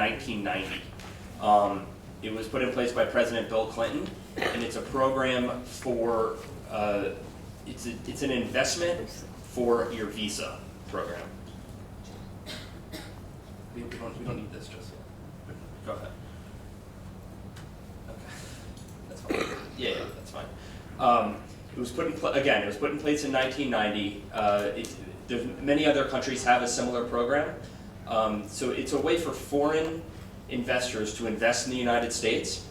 1990. It was put in place by President Bill Clinton, and it's a program for, it's an investment for your visa program. We don't need this just yet. Go ahead. Okay, that's fine. Yeah, that's fine. It was put in again. It was put in place in 1990. Many other countries have a similar program. So it's a way for foreign investors to invest in the United States,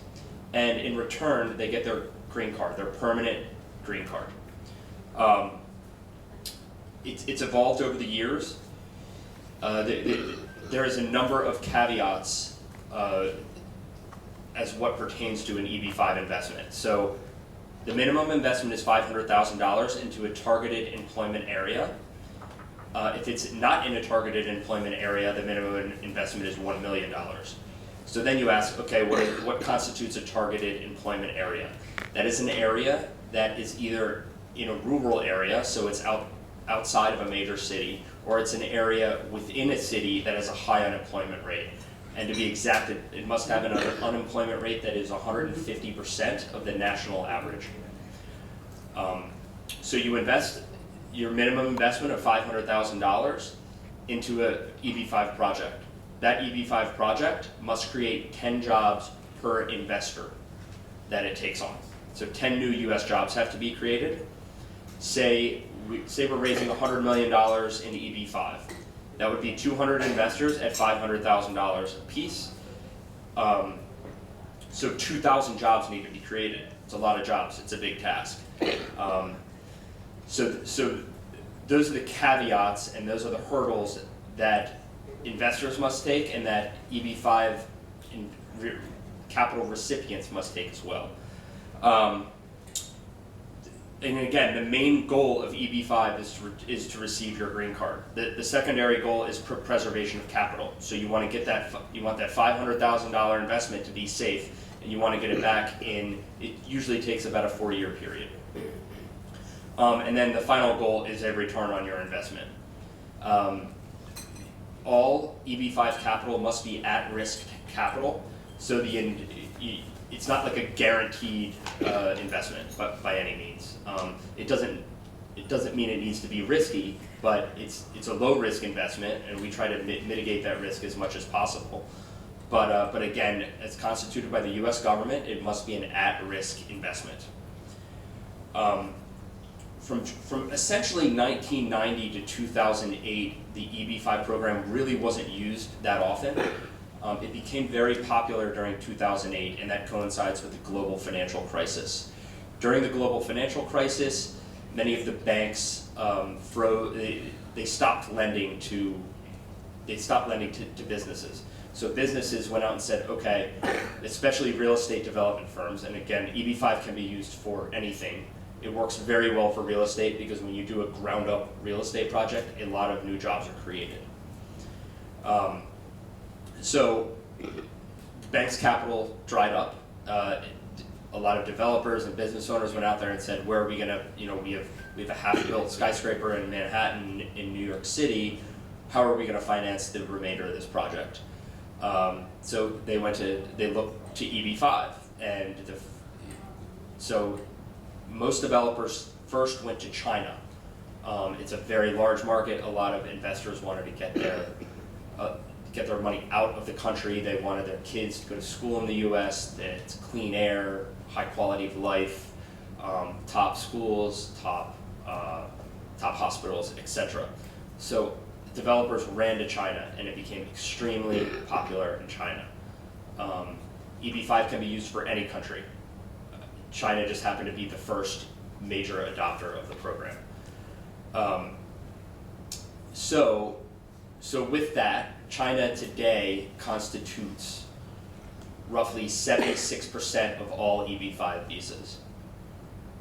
and in return they get their green card, their permanent green card. It's evolved over the years. There is a number of caveats as what pertains to an EB-5 investment. So the minimum investment is $500,000 into a targeted employment area. If it's not in a targeted employment area, the minimum investment is $1 million. So then you ask, okay, what constitutes a targeted employment area? That is an area that is either in a rural area, so it's outside of a major city, or it's an area within a city that has a high unemployment rate. And to be exact, it must have an unemployment rate that is 150% of the national average. So you invest your minimum investment of $500,000 into a EB-5 project. That EB-5 project must create 10 jobs per investor that it takes on. So 10 new US jobs have to be created. Say we're raising $100 million in EB-5. That would be 200 investors at $500,000 a piece. So 2,000 jobs need to be created. It's a lot of jobs. It's a big task. So those are the caveats and those are the hurdles that investors must take and that EB-5 capital recipients must take as well. And again, the main goal of EB-5 is to receive your green card. The secondary goal is preservation of capital. So you want to get that $500,000 investment to be safe, and you want to get it back in. It usually takes about a 4-year period. And then the final goal is a return on your investment. All EB-5 capital must be at-risk capital, so it's not like a guaranteed investment, but by any means. It doesn't mean it needs to be risky, but it's a low-risk investment, and we try to mitigate that risk as much as possible. But again, as constituted by the U.S. government, it must be an at-risk investment. From essentially 1990 to 2008, the EB-5 program really wasn't used that often. It became very popular during 2008, and that coincides with the global financial crisis. During the global financial crisis, many of the banks they stopped lending to businesses. So businesses went out and said, okay, especially real estate development firms, and again, EB-5 can be used for anything. It works very well for real estate because when you do a ground-up real estate project, a lot of new jobs are created. So banks' capital dried up. A lot of developers and business owners went out there and said, where are we gonna, we have a half-built skyscraper in Manhattan, in New York City. How are we gonna finance the remainder of this project? So they looked to EB-5, and so most developers first went to China. It's a very large market. A lot of investors wanted to get their money out of the country. They wanted their kids to go to school in the U.S. It's clean air, high quality of life, top schools, top hospitals, etc. So developers ran to China, and it became extremely popular in China. EB-5 can be used for any country. China just happened to be the first major adopter of the program. So with that, China today constitutes roughly 76% of all EB-5 visas.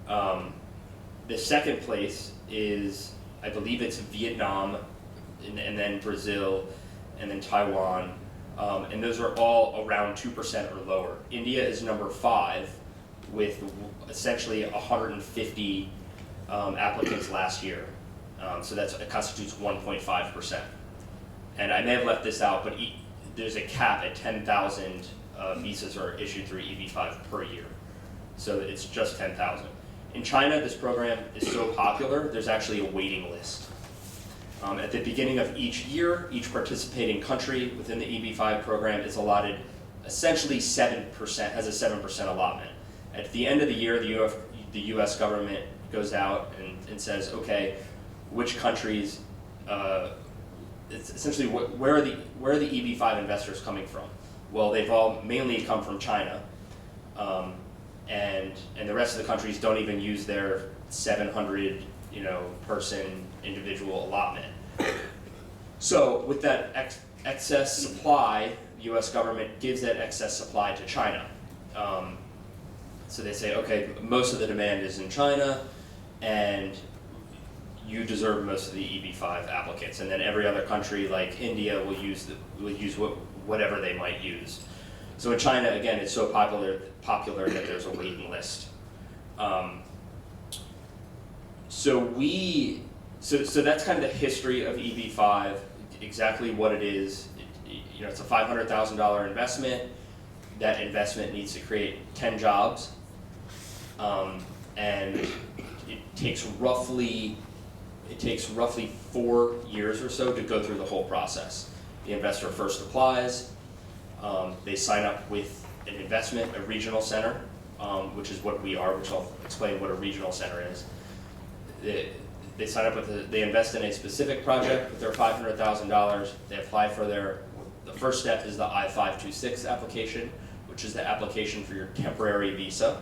The second place is, I believe it's Vietnam, and then Brazil, and then Taiwan, and those are all around 2% or lower. India is number 5 with essentially 150 applicants last year. So it constitutes 1.5%. And I may have left this out, but there's a cap at 10,000 visas are issued through EB-5 per year. So it's just 10,000. In China, this program is so popular, there's actually a waiting list. At the beginning of each year, each participating country within the EB-5 program is allotted essentially 7%, has a 7% allotment. At the end of the year, the US government goes out and says, okay, which countries, it's essentially where are the EB-5 investors coming from? Well, they've all mainly come from China, and the rest of the countries don't even use their 700 person individual allotment. So with that excess supply, the U.S. government gives that excess supply to China. So they say, okay, most of the demand is in China, and you deserve most of the EB-5 applicants. And then every other country, like India, will use whatever they might use. So in China, again, it's so popular that there's a waiting list. So that's kind of the history of EB-5, exactly what it is. It's a $500,000 investment. That investment needs to create 10 jobs, and it takes roughly 4 years or so to go through the whole process. The investor first applies. They sign up with an investment, a regional center, which is what we are, which I'll explain what a regional center is. They sign up they invest in a specific project with their $500,000. They apply for the first step is the I-526 application, which is the application for your temporary visa,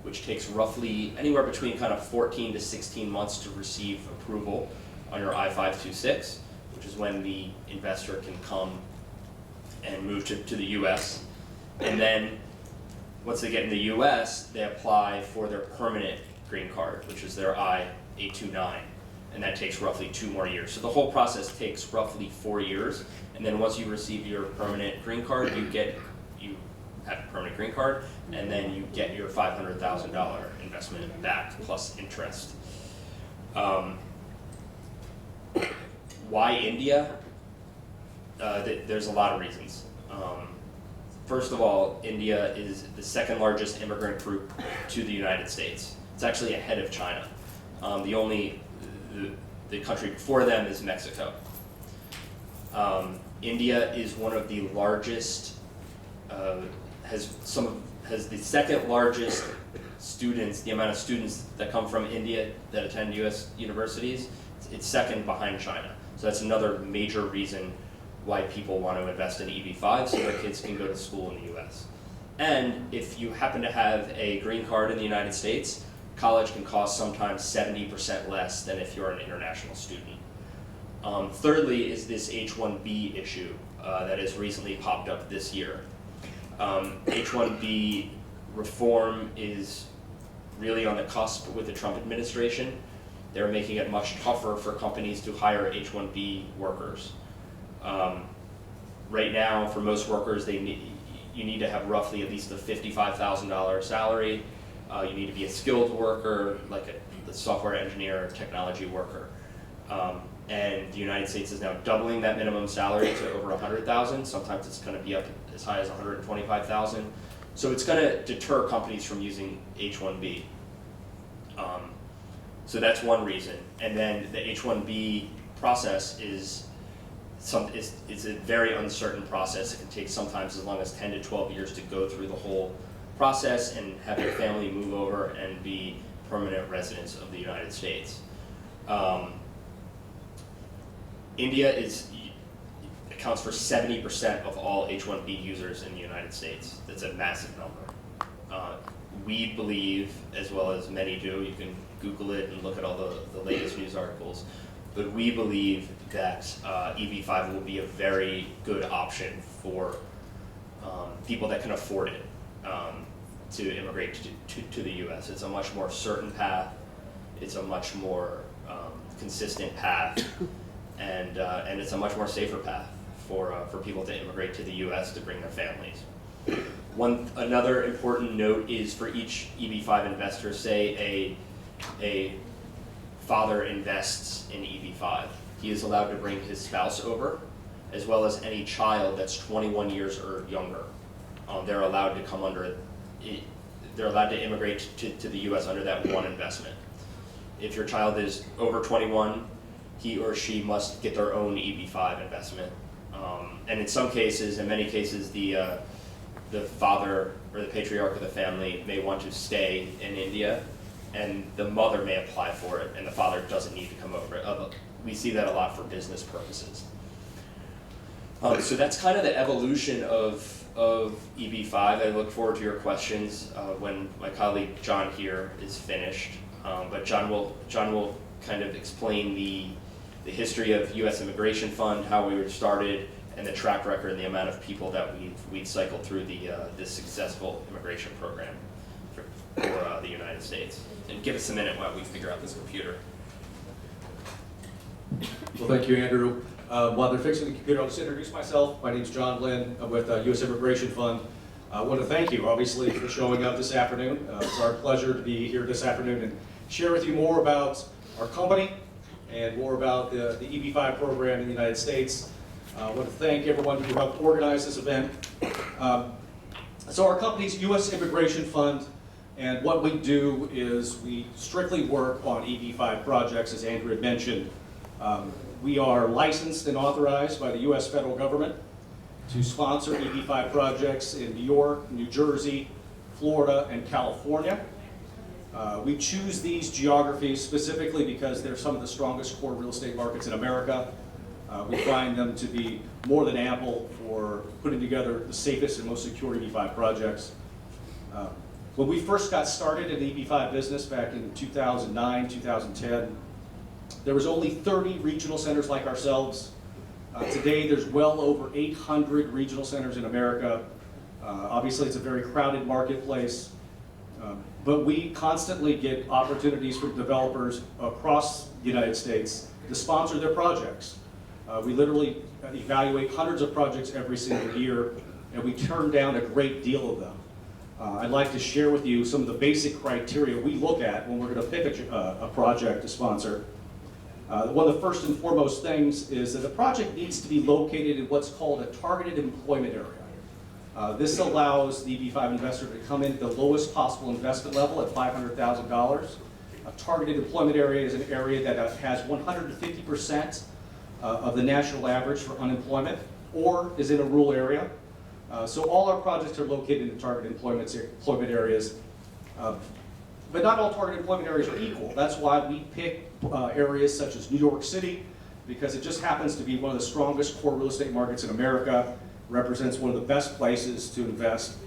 which takes roughly anywhere between kind of 14 to 16 months to receive approval on your I-526, which is when the investor can come and move to the US. And then once they get in the US, they apply for their permanent green card, which is their I-829, and that takes roughly 2 more years. So the whole process takes roughly 4 years, and then once you receive your permanent green card, you have a permanent green card, and then you get your $500,000 investment back plus interest. Why India? There's a lot of reasons. First of all, India is the second largest immigrant group to the United States. It's actually ahead of China. The country before them is Mexico. India is one of the largest, has the second largest students, the amount of students that come from India that attend US universities. It's second behind China. So that's another major reason why people want to invest in EB-5, so their kids can go to school in the US. And if you happen to have a green card in the United States, college can cost sometimes 70% less than if you're an international student. Thirdly is this H-1B issue that has recently popped up this year. H-1B reform is really on the cusp with the Trump administration. They're making it much tougher for companies to hire H-1B workers. Right now, for most workers, you need to have roughly at least a $55,000 salary. You need to be a skilled worker, like a software engineer or technology worker. And the United States is now doubling that minimum salary to over $100,000. Sometimes it's going to be up as high as $125,000. So it's going to deter companies from using H-1B. So that's one reason. And then the H-1B process is a very uncertain process. It can take sometimes as long as 10 to 12 years to go through the whole process and have your family move over and be permanent residents of the United States. India accounts for 70% of all H-1B users in the United States. That's a massive number. We believe, as well as many do, you can Google it and look at all the latest news articles, but we believe that EB-5 will be a very good option for people that can afford it to immigrate to the US. It's a much more certain path, it's a much more consistent path, and it's a much more safer path for people to immigrate to the US to bring their families. Another important note is for each EB-5 investor, say a father invests in EB-5, he is allowed to bring his spouse over. as well as any child that's 21 years or younger. They're allowed to come under, they're allowed to immigrate to the U.S. under that one investment. If your child is over 21, he or she must get their own EB-5 investment. And in some cases, in many cases, the father or the patriarch of the family may want to stay in India, and the mother may apply for it, and the father doesn't need to come over. We see that a lot for business purposes. So that's kind of the evolution of EB-5. I look forward to your questions when my colleague John here is finished. But John will kind of explain the history of U.S. Immigration Fund, how we were started, and the track record and the amount of people that we've cycled through this successful immigration program for the United States. And give us a minute while we figure out this computer. Well, thank you, Andrew. While they're fixing the computer, I'll just introduce myself. My name's John Lynn. I'm with U.S. Immigration Fund. I want to thank you, obviously, for showing up this afternoon. It's our pleasure to be here this afternoon and share with you more about our company and more about the EB-5 program in the United States. I want to thank everyone who helped organize this event. So our company's U.S. Immigration Fund, and what we do is we strictly work on EB-5 projects, as Andrew had mentioned. We are licensed and authorized by the U.S. federal government to sponsor EB-5 projects in New York, New Jersey, Florida, and California. We choose these geographies specifically because they're some of the strongest core real estate markets in America. We find them to be more than ample for putting together the safest and most secure EB-5 projects. When we first got started in the EB-5 business back in 2009, 2010, there was only 30 regional centers like ourselves. Today there's well over 800 regional centers in America. Obviously it's a very crowded marketplace, but we constantly get opportunities for developers across the United States to sponsor their projects. We literally evaluate hundreds of projects every single year, and we turn down a great deal of them. I'd like to share with you some of the basic criteria we look at when we're going to pick a project to sponsor. One of the first and foremost things is that the project needs to be located in what's called a targeted employment area. This allows the EB-5 investor to come in at the lowest possible investment level at $500,000. A targeted employment area is an area that has 150% of the national average for unemployment, or is in a rural area. So all our projects are located in targeted employment areas. But not all target employment areas are equal. That's why we pick areas such as New York City, because it just happens to be one of the strongest core real estate markets in America, represents one of the best places to invest.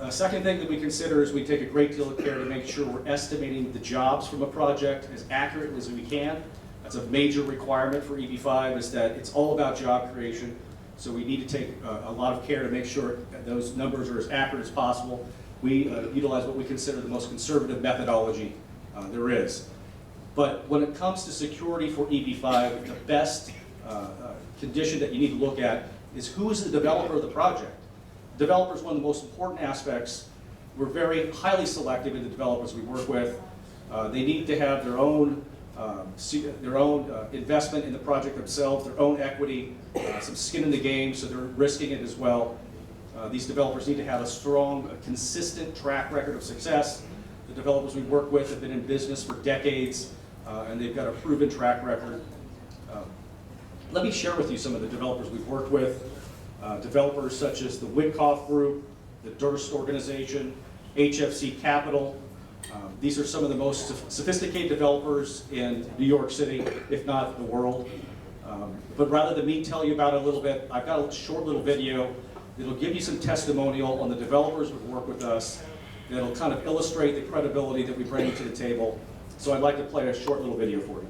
Second thing that we consider is we take a great deal of care to make sure we're estimating the jobs from a project as accurately as we can. That's a major requirement for EB-5, is that it's all about job creation. So we need to take a lot of care to make sure that those numbers are as accurate as possible. We utilize what we consider the most conservative methodology there is. But when it comes to security for EB-5, the best condition that you need to look at is who is the developer of the project. Developer is one of the most important aspects. We're very highly selective in the developers we work with. They need to have their own investment in the project themselves, their own equity, some skin in the game, so they're risking it as well. These developers need to have a strong, consistent track record of success. The developers we work with have been in business for decades, and they've got a proven track record. Let me share with you some of the developers we've worked with. Developers such as the Witkoff Group, the Durst Organization, HFC Capital. These are some of the most sophisticated developers in New York City, if not the world. But rather than me tell you about it a little bit, I've got a short little video that'll give you some testimonial on the developers who work with us, that'll kind of illustrate the credibility that we bring to the table. So I'd like to play a short little video for you.